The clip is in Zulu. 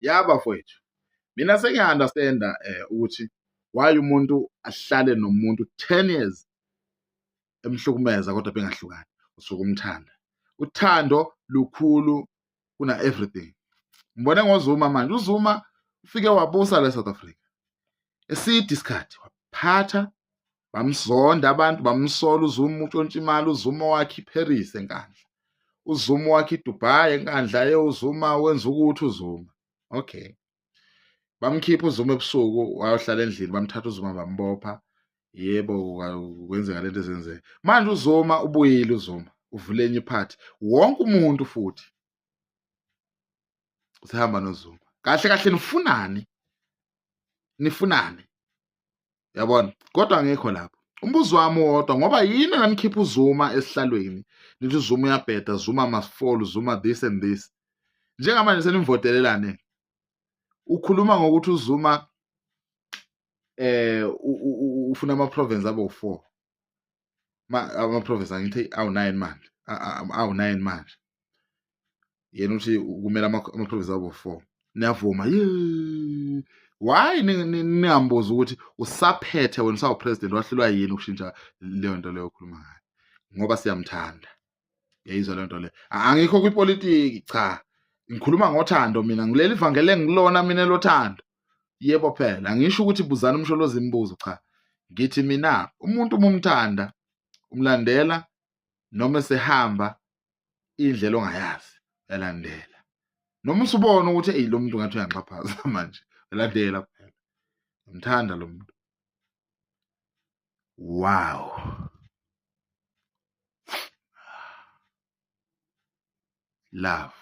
Yaba mfowethu, mina sengiya-understand-a ukuthi why umuntu ahlale nomuntu 10 years emhlukumeza kodwa bengahlukani, usuke umthanda. Uthando lukhulu kuna everything. Ngibone ngoZuma manje, uZuma ufike wabusa la South Africa. Eside isikhathi waphatha, bamzonda abantu, bamsola uZuma utshontsha imali, uZuma wakhe iParis enkandla, uZuma wakhe iDubai enkandla, uZuma wenza ukuthi uZuma. Okay. Bamkhipha uZuma ebusuku wayohlala endlini, bamthatha uZuma bambopha. Yebo, kwenzeka lento ezenzeka. Manje uZuma ubuyile, uZuma uvule enye iphathi. Wonke umuntu futhi usehamba noZuma. Kahle kahle nifunani? Nifunani? Yabona? Kodwa angekho lapho. Umbuzo wami wodwa, ngoba yini nanikhipha uZuma esihlalweni? Nithi uZuma uyabheda, Zuma must fall, Zuma this and this. Njengamanje senimvotelelane. Ukhuluma ngokuthi uZuma ufuna ama-province abo-4. Ama-province angithi awu-9 manje. Awu-9 manje. Yena uthi kumele ama-province abo-4. Niyavuma. Why ningambuza ukuthi usaphethe wena usawu-president wahlulwa yini ukushintsha leyo nto leyo okhuluma ngayo? Ngoba siyamthanda. Yayizwa leyo nto leyo. Angikho kwipolitiki, cha. Ngikhuluma ngothando mina, ngileli ivangeli engilona mina lothando. Yebo phela, angisho ukuthi buzana umsholozi imibuzo, cha. Ngithi mina umuntu umumthanda, umlandela noma sehamba indlela ongayazi, yalandela. Noma usubona ukuthi lo muntu ngathi uyanxaphaza manje, yalandela kuphela. Ngimthanda lo muntu. Wow. Love.